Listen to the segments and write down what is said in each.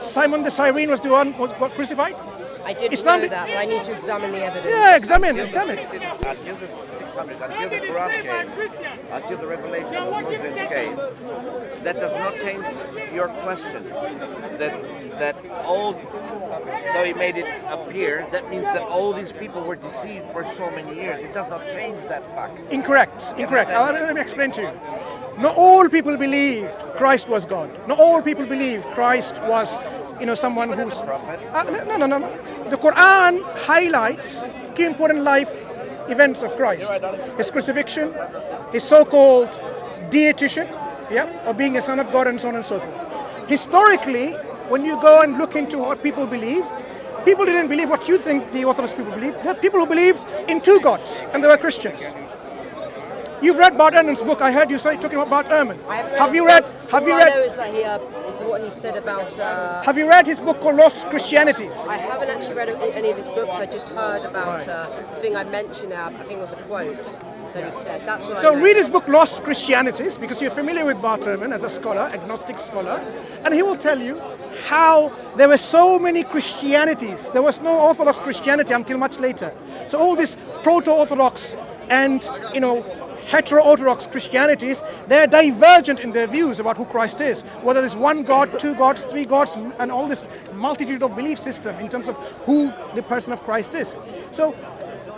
Simon the Cyrene was the one who got crucified? I didn't Islam know that, but I need to examine the evidence. Yeah, examine. Until the 600, until the Quran came, until the revelation of the Muslims came, that does not change your question. That all, though he made it appear, that means that all these people were deceived for so many years. It does not change that fact. Incorrect. Let me explain to you. Not all people believed Christ was God. Not all people believed Christ was, someone who's a prophet. No. The Quran highlights key important life events of Christ: his crucifixion, his so-called deityship, or being a son of God, and so on and so forth. Historically, when you go and look into what people believed, people didn't believe what you think the Orthodox people believed. There are people who believed in two gods, and they were Christians. You've read Bart Ehrman's book. I heard you say talking about Bart Ehrman. Have you read? All I know is that is what he said about. Have you read his book called Lost Christianities? I haven't actually read any of his books. I just heard about the thing I mentioned. I think it was a quote that he said. That's what. So read his book Lost Christianities, because you're familiar with Bart Ehrman as a scholar, agnostic scholar, and he will tell you how there were so many Christianities. There was no Orthodox Christianity until much later. So all this proto-Orthodox and hetero-Orthodox Christianities, they're divergent in their views about who Christ is. Whether there's one God, two gods, three gods, and all this multitude of belief system in terms of who the person of Christ is. So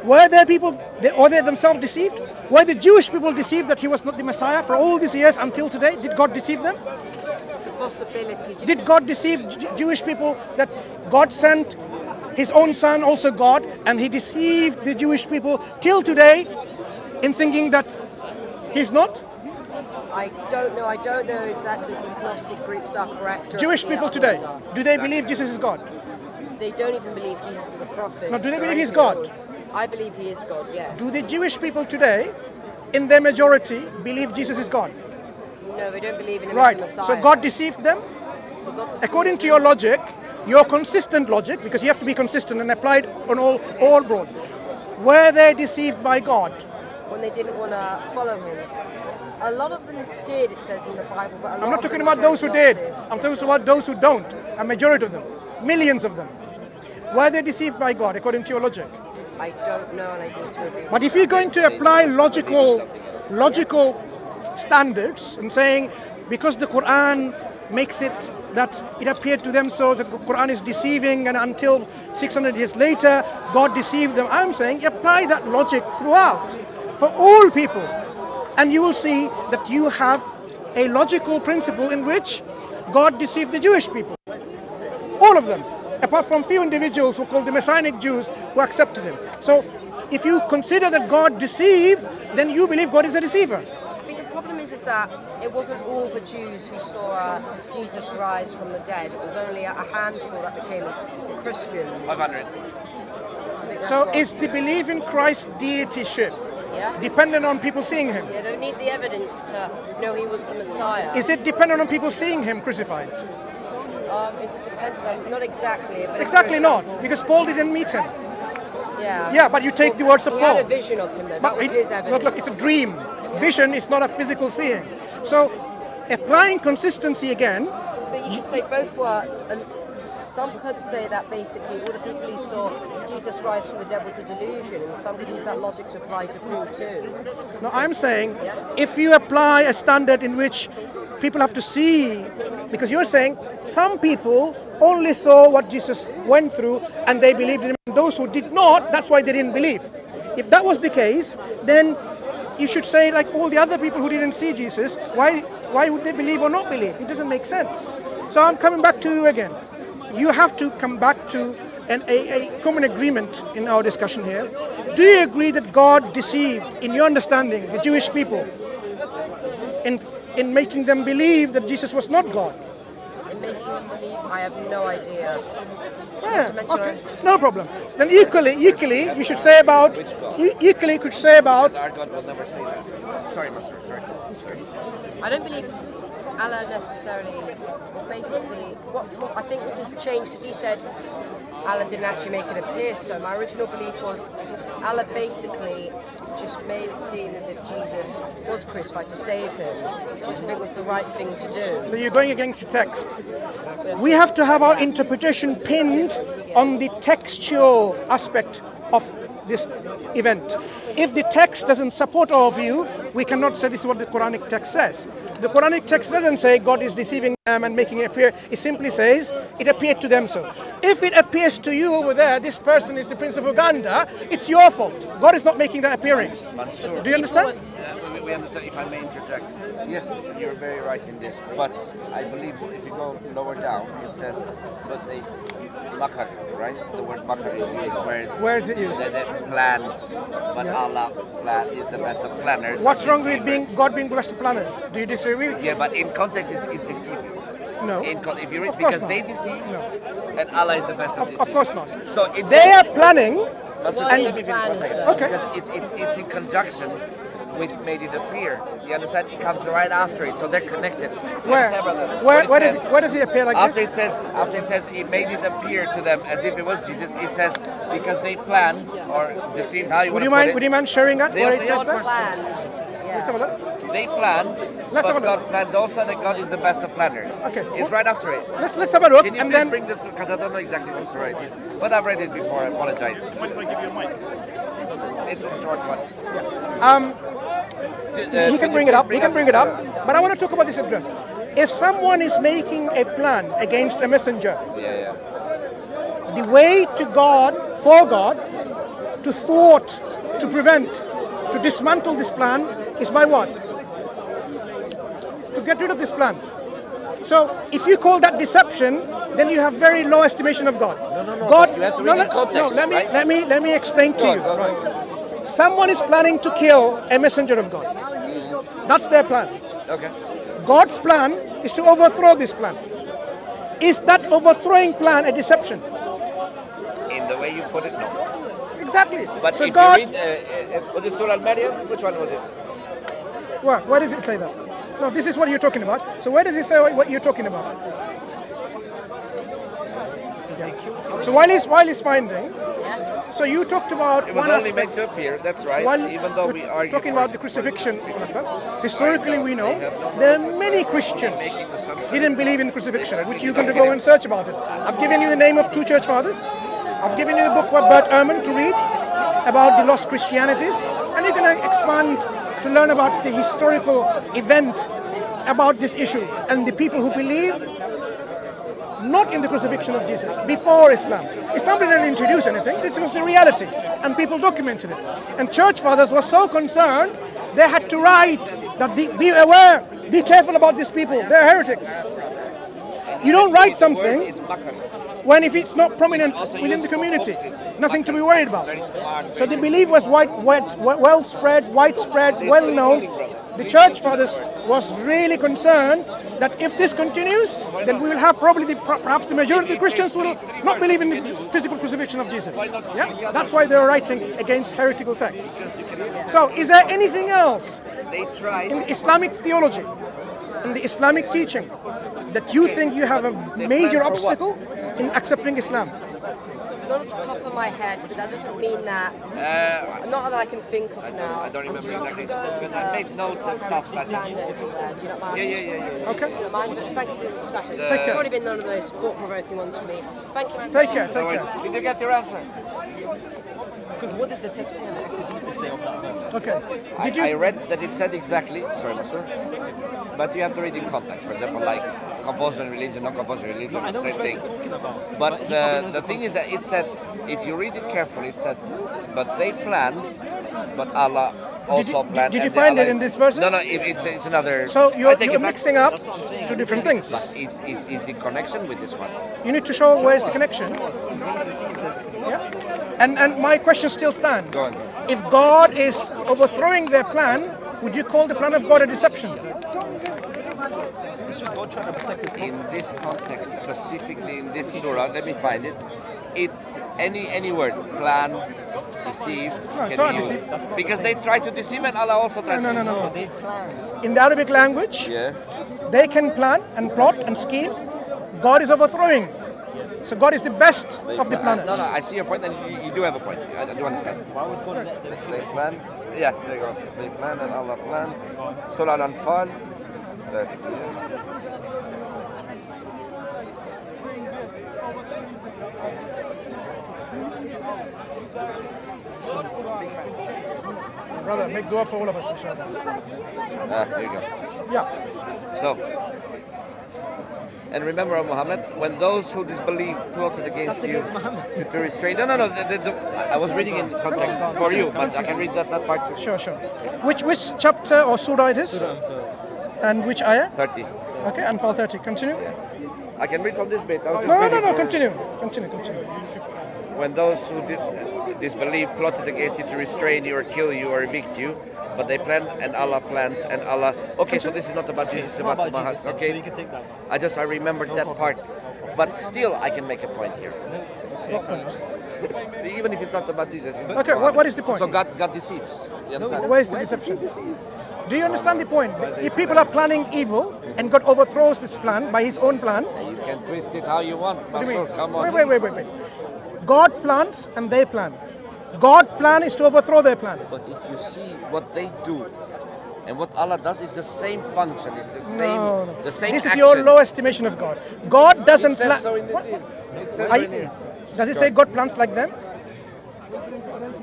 were there people, or they themselves deceived? Were the Jewish people deceived that he was not the Messiah for all these years until today? Did God deceive them? It's a possibility. Did God deceive Jewish people that God sent his own son, also God, and he deceived the Jewish people till today in thinking that he's not? I don't know. I don't know exactly if these Gnostic groups are correct. Jewish people today, do they believe Jesus is God? They don't even believe Jesus is a prophet. No, do they believe he's God? I believe he is God, yes. Do the Jewish people today, in their majority, believe Jesus is God? No, they don't believe in him Right. as the Messiah. So God deceived them? So God deceived According to them. your logic, your consistent logic, because you have to be consistent and applied on all broad, were they deceived by God? When they didn't want to follow him. A lot of them did, it says in the Bible, but a lot I'm not of talking them about those chose who not did. to. I'm talking about those who don't. A majority of them. Millions of them. Were they deceived by God, according to your logic? I don't know, and I need to review. But if you're going to apply logical standards and saying, because the Quran makes it that it appeared to them, so the Quran is deceiving, and until 600 years later, God deceived them. I'm saying apply that logic throughout, for all people. And you will see that you have a logical principle in which God deceived the Jewish people. All of them, apart from few individuals who called the Messianic Jews who accepted him. So if you consider that God deceived, then you believe God is a deceiver. I think the problem is that it wasn't all the Jews who saw Jesus rise from the dead. It was only a handful that became Christians. 500. So is the belief in Christ's deityship dependent on people seeing him? Yeah, they need the evidence to know he was the Messiah. Is it dependent on people seeing him crucified? Is it dependent on, not exactly. But Exactly not, because Paul didn't meet him. Yeah. Yeah, but you take the words of He Paul. had a vision of him though. That was his evidence. Look, it's a dream. Vision is not a physical seeing. So applying consistency again. But you could say both were. Some could say that basically all the people who saw Jesus rise from the dead was a delusion, and some could use that logic to apply to Paul too. No, I'm saying if you apply a standard in which people have to see, because you're saying some people only saw what Jesus went through and they believed in him, and those who did not, that's why they didn't believe. If that was the case, then you should say, like all the other people who didn't see Jesus, why would they believe or not believe? It doesn't make sense. So I'm coming back to you again. You have to come back to a common agreement in our discussion here. Do you agree that God deceived, in your understanding, the Jewish people in making them believe that Jesus was not God? In making them believe, I have no idea. Yeah, okay, no problem. Then equally, you should say about. Equally, could say about. Our God will never say that. Sorry, Mansur. Sorry. I don't believe Allah necessarily, or basically, I think this has changed because you said Allah didn't actually make it appear so. My original belief was Allah basically just made it seem as if Jesus was crucified to save him, which I think was the right thing to do. You're going against the text. We have to have our interpretation pinned on the textual aspect of this event. If the text doesn't support our view, we cannot say this is what the Quranic text says. The Quranic text doesn't say God is deceiving them and making it appear. It simply says it appeared to them so. If it appears to you over there, this person is the Prince of Uganda, it's your fault. God is not making that appearing. Mansur. Do you understand? We understand, if I may interject. Yes, you're very right in this, but I believe if you go lower down, it says, but they makar, right? The word makar is used Where is it used? They plans, but Allah is the best of planners. What's wrong with God being the best of planners? Do you disagree? Yeah, but in context, it's deceiving. No. If you read, Of course because not. they deceive, No. and Allah is the best of deceiving. Of course not. So They are planning. Mansur, Why let is me finish plans, one second. though? Okay. Because it's in conjunction with made it appear. You understand? It comes right after it, so they're connected. You Where? understand, brother? Where What it does says- it, where does it appear like After this? it says it made it appear to them as if it was Jesus, it says because they planned or deceived. How you Would want you to put mind? it. Would you mind sharing that? They Where also it says use that? Planned. Let's have a Yeah. look. They planned, Let's have a but look. God planned also that God is the best of planners. Okay. It's right after it. Let's have a look Can you and please then. bring this, because I don't know exactly what story it is. But I've read it before, I apologize. It's a short one. He can bring it up. He can bring it up. But I want to talk about this address. If someone is making a plan against a messenger, Yeah. the way to God, for God, to thwart, to prevent, to dismantle this plan is by what? To get rid of this plan. So if you call that deception, then you have very low estimation of God. No, God, but you have to read in context, let me right? let me explain to you. Go on. Right. Someone is planning to kill a messenger of God. That's their plan. Okay. God's plan is to overthrow this plan. Is that overthrowing plan a deception? In the way you put it, no. Exactly. But so if God, you read, was it Surah Al-Maryam? Which one was it? where does it say that? No, this is what you're talking about. So where does it say what you're talking about? So while he's finding, Yeah. so you talked about It was one only meant aspect. to appear, that's right. One, even though we we're argue talking for about the it. crucifixion. Historically, we know there are many Christians didn't believe in crucifixion, which you're going to go and search about it. I've given you the name of two church fathers. I've given you the book by Bert Ehrman to read about the lost Christianities, and you're going to expand to learn about the historical event about this issue and the people who believe not in the crucifixion of Jesus before Islam. Islam didn't introduce anything. This was the reality, and people documented it. And church fathers were so concerned they had to write that be aware, be careful about these people. They're heretics. You don't write The word something is makar. when if it's not prominent within the community, nothing to be worried about. Very smart. So the belief was well spread, widespread, well known. The church fathers was really concerned that if this continues, then we will have probably perhaps the majority of Christians will not believe in the physical crucifixion of Jesus. Yeah, that's why they were writing against heretical texts. So, is there anything else They tried. in Islamic theology, in the Islamic teaching, that you think you have a major plan for what? obstacle in accepting Islam? Not at the top of my head, but that doesn't mean that. Not that I can think of now. I don't remember I'm just exactly, going but to I made notes and stuff like that. land over there. Do you not mind? Yeah. Okay. Do you not mind? But thank you for this discussion. Take care. It's probably been none of the most thought-provoking ones for me. Thank you. Take care. Don't Take worry. care. Did you get your answer? Because what did the text and the exegesis say of that verse? Okay. Did you? I read that it said exactly, sorry, Mansur, but you have to read in context. For example, like compulsory religion, non-compulsory religion, I know same which verse thing. you're talking about. But he probably knows the thing is that it said, if you read it carefully, it said, but they planned, but Allah also planned. did you and find it Allah- in these verses? No, it's another. So I you're take it back. mixing up That's what I'm saying. two different things. It's in connection with this one. You need to show where is the connection. Yeah. And my question still stands. Go on. If God is overthrowing their plan, would you call the plan of God a deception? It's just God trying to protect his In this context, specifically in this surah, let me find it. Any word, plan, deceive, No, it's can not be used. deceive. Because they try to deceive and Allah also tried No. to deceive. They plan. In the Arabic language, Yeah. they can plan and plot and scheme. God is overthrowing So God is the best of the planets. No, I see your point, and you do have a point. I do understand. Why would God let them They planned. Yeah, there you go. They planned and Allah planned. Surah Al-Anfal. Brother, make dua for all of us, inshallah. There you go. Yeah. So, and remember, O Muhammad, when those who disbelieve plotted against you against Muhammad. to restrain. No. I was reading in context for you, but I can read that part too. Sure. Which chapter or surah it is? And which ayah? 30. Okay, Anfal 30. Continue. I can read from this bit. I was just No. reading for- Continue. When those who did disbelieve plotted against you to restrain you or kill you or evict you, but they planned and Allah plans and Allah. Okay, so this is not about Jesus, it's Not about about Muhammad. Jesus, so Okay, you can take that. I remembered that part, but still I can make a point here, What point? even if it's not about Jesus. Okay, what is the point? So God deceives. You understand? Where is the deception? Do you understand the point? If people are planning evil and God overthrows this plan by his own plans, You can twist it how you want, what do you Mansur. mean? Come on. Wait. God plans and they plan. God's plan is to overthrow their plan. But if you see what they do, and what Allah does is the same function, is the same, No. the same This is action. your low estimation of God. God doesn't It says plan. so in the deal. It says Are so you- in here. Does it say God plans like them?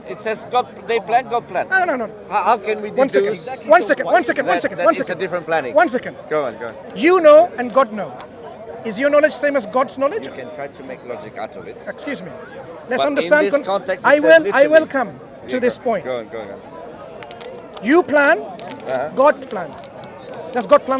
It says God. They plan. God plan. No. How can we One second. deduce? One second. that it's a different planning? One second. Go on. You know and God know. Is your knowledge same as God's knowledge? You can try to make logic out of it. Excuse me. Let's But understand. in this context, it I says will literally. come to this point. Go on. You plan, Uh-huh. God plan. Does God plan